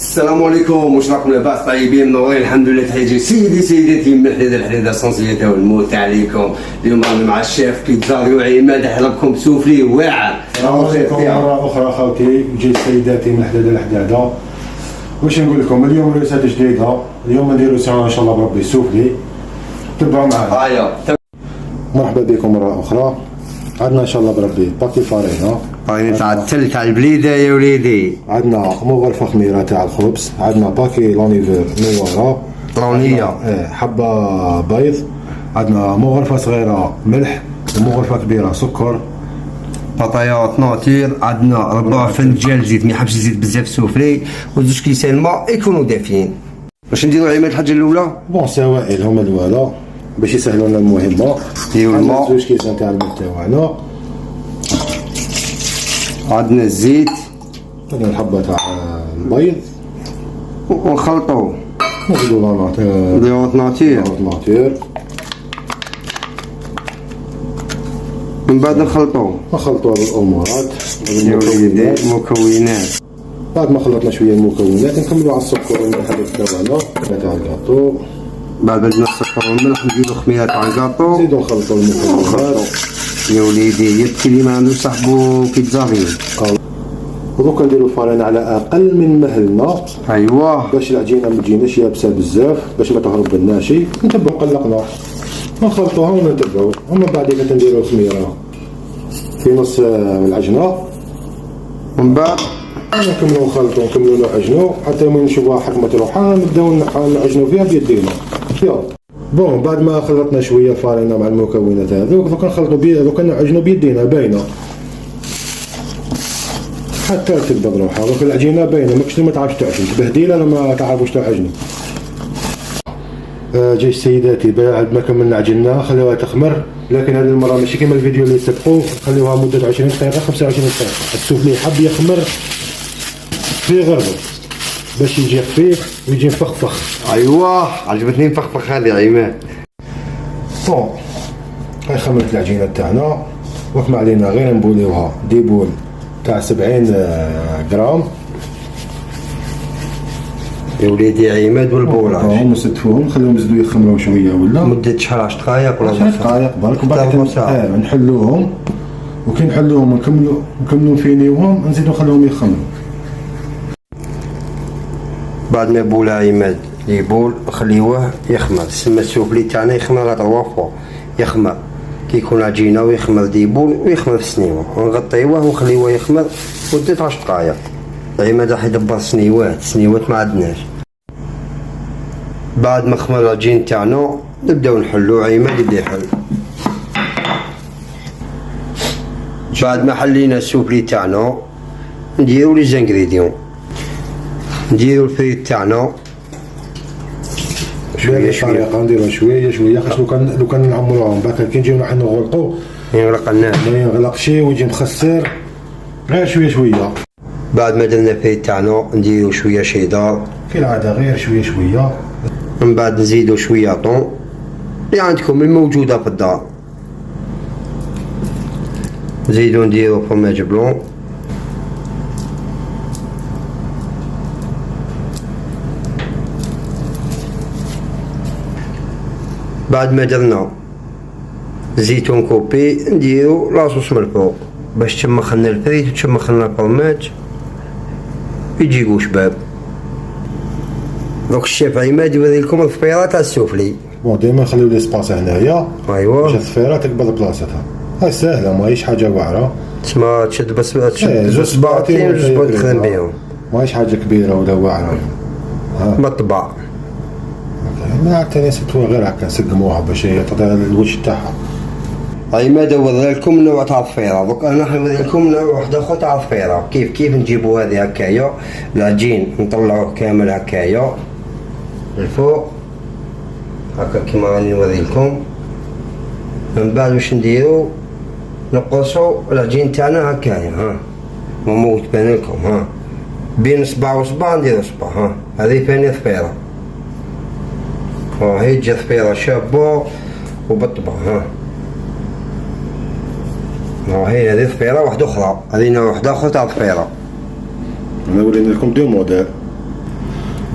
السلام عليكم، واش راكم لاباس؟ طيبين منورين الحمد لله. تحياتي سيداتي من الحديده صنصيته والموت عليكم. اليوم رانا مع الشيف بيتزاريو عماد يحضركم سوفلي واعر. السلام عليكم مرة أخرى خوتي وجي سيداتي من الحداده. واش نقول لكم اليوم ريسات جديدة. اليوم نديرو ساعة إن شاء الله بربي سوفلي. تبعوا معايا. مرحبا بكم مرة أخرى. عندنا إن شاء الله بربي باكي فارينة. فارينة تاع التل تاع البليدة يا وليدي. عندنا مغرفة خميرة تاع الخبز. عندنا باكي لونيفر نوارة. طرونية. حبة بيض. عندنا مغرفة صغيرة ملح ومغرفة كبيرة سكر. بطايات ناطير. عندنا ربع فنجان زيت، ما يحبش يزيد بزاف سوفلي، وزوج كيسان ماء يكونوا دافيين. واش نديرو عماد الحاجة الأولى؟ بون سوائل هما الأولى باش يسهلوا لنا المهمة. ديرو الماء. زوج كيسان تاع الماء تاعنا. عندنا الزيت. عندنا الحبة تاع البيض ونخلطو. نزيدو بيض ناطير. من بعد نخلطو بالأمورات المكونات. بعد ما خلطنا شوية المكونات نكملو على السكر والملح تاعنا تاع الكاطو. بعد بدنا السكر والملح نزيدو خميرة تاع الكاطو. نزيدو نخلطو المكونات. يا وليدي يبكي اللي ما عندوش صاحبو بيتزاريو. ودوكا نديرو الفرينة على أقل من مهلنا. أيوه. باش العجينة ما تجيناش يابسة بزاف، باش ما تهرب لناشي. نتبعو قلقنا نخلطوها ونتبعو، ومن بعد نديرو الخميرة في نص العجنة. ومن بعد نكملو نخلطو نكملو نعجنو حتى من نشوفوها حكمت روحها نبداو نعجنو فيها بيدينا. يلا بون بعد ما خلطنا شويه الفرينه مع المكونات هذوك دوكا نخلطو دوكا نعجنو بيدينا باينه حتى تقبض روحها. دوك العجينه باينه ماكش ما تعرفش تعجن تبهديله لما تعرفوش تعجنوا. جيش سيداتي بعد ما كملنا عجناها خليوها تخمر، لكن هذه المره ماشي كيما الفيديو اللي سبقوه خليوها مده 20 دقيقه 25 دقيقه. السوفلي حب يخمر في غربه باش يجي خفيف ويجي مفخفخ. أيوه عجبتني مفخفخ هذه عماد. بون هاي خمرت العجينه تاعنا وكما علينا غير نبوليوها ديبول تاع 70 غرام. يا وليدي عماد والبولاج نستفوهم نخليهم يزيدوا يخمروا شويه ولا مدة شحال 10 دقايق ولا 10 دقايق برك. وبعد نحلوهم وكي نحلوهم نكملوا نفينيوهم نزيدو نخليهم يخمروا. بعد ما يبولا عماد يبول نخليوه يخمر. سما السوفلي تاعنا يخمر 3 فوا يخمر كي يكون عجينه ويخمر ديبول ويخمر في السنيوه، ونغطيوه ونخليوه يخمر مدة 10 دقايق. عماد راح يدبر سنيوات ما عندناش. بعد ما خمر العجين تاعنا نبداو نحلو. عماد يبدا يحل. بعد ما حلينا السوفلي تاعنا نديرو لي زانغريديون. نديرو الفريت تاعنا شويه نديرو شويه خاطر لو كان نعمروهم بعد كي نجيو نحن نغلقو يغلق النار ما يغلقش ويجي مخسر غير شويه. بعد ما درنا الفريت تاعنا نديرو شويه شيدار كالعاده غير شويه. من بعد نزيدو شويه طون اللي عندكم الموجوده في الدار. نزيدو نديرو فروماج بلون. بعد ما درنا زيتون كوبي نديرو لاصوص من الفوق باش تشمخ لنا الفريت وتشمخ لنا الفرماج يجيبو شباب. دوك الشيف عماد يوري لكم الفطيره تاع السوفلي. بون ديما نخليو ليسباس هنايا. ايوا باش الفطيره تقبض بلاصتها. هاي ساهله ماهيش حاجه واعره. تسمى تشد بس تشد زوج صباطين وجوج صباط تخدم بيهم. ماهيش حاجه كبيره ولا واعره. بالطبع ما عرفتني ستوا غير هكا نسقموها باش تعطي الوجه تاعها. عماد ورى لكم نوع تاع الفطيره. دوك انا راح نوري لكم نوع واحد اخر تاع الفطيره كيف نجيبو هذه هكايا. العجين نطلعوه كامل هكايا الفوق هكا كيما راني نوري لكم. من بعد واش نديرو نقصو العجين تاعنا هكايا. مو تبان لكم بين صباع وصباع نديرو صباع. هذه ثاني الفطيره. هي تجي الفطيره شابه وبالطبع. هي هذه الفطيره واحده اخرى. هذه نوع واحد اخر تاع الفطيره. انا ورينا لكم دو موديل.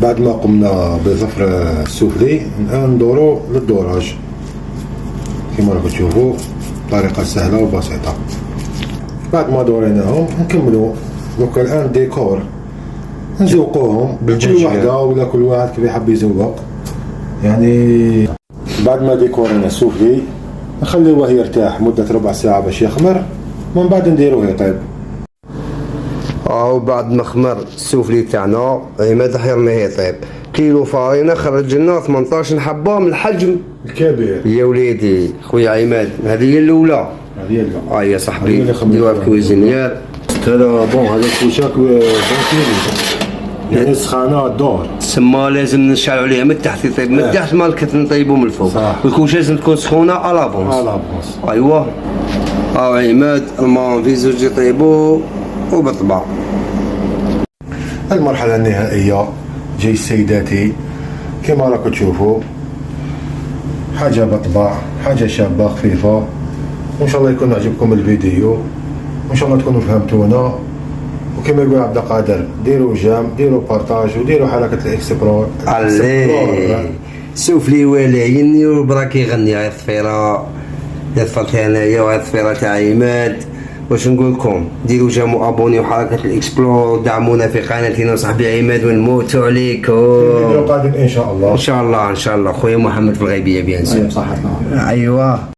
بعد ما قمنا بظفر السفلي الآن ندورو للدوراج كما راكم تشوفوا بطريقة سهلة وبسيطة. بعد ما دوريناهم نكملوا دوكا الآن ديكور نزوقوهم كل وحدة ولا كل واحد كيف يحب يزوق يعني. بعد ما ديكورنا السفلي نخليوه يرتاح مدة ربع ساعة باش يخمر، من بعد نديروه يطيب. وبعد ما خمر السفلي تاعنا عماد حيرناه يطيب. كيلو فارينة خرج لنا 18 حبة من الحجم الكبير. يا وليدي خويا عماد، هذه هي الأولى. هذه الأولى. يا صاحبي نديروها بكويزينيير. هذا بون هذا الكوشاك بون كيلو يعني سخانة الدور. تسمى لازم نشعلوا عليها من التحت يطيب من التحت، ما نطيبوا من الفوق. والكوش لازم تكون سخونة على بونس. أيوا عماد الماء في زوج يطيبوا وبالطبع. المرحلة النهائية جاي سيداتي كما راكم تشوفوا، حاجة بطبع، حاجة شابة خفيفة، وإن شاء الله يكون عجبكم الفيديو، وإن شاء الله تكونوا فهمتونا. وكما يقول عبد القادر ديروا جام، ديروا بارتاج، وديروا حركة الاكسبلور. سفلي ولاين وبراك يغني غير الثفيرة، يطفلت انايا وغير الثفيرة تاع عماد. واش نقول لكم، ديروا جام وابوني وحركة الاكسبلور، دعمونا في قناتنا صاحبي عماد ونموتوا عليكم. الفيديو القادم ان شاء الله. ان شاء الله خويا محمد في الغيبية بيان سور. صحتنا. ايوا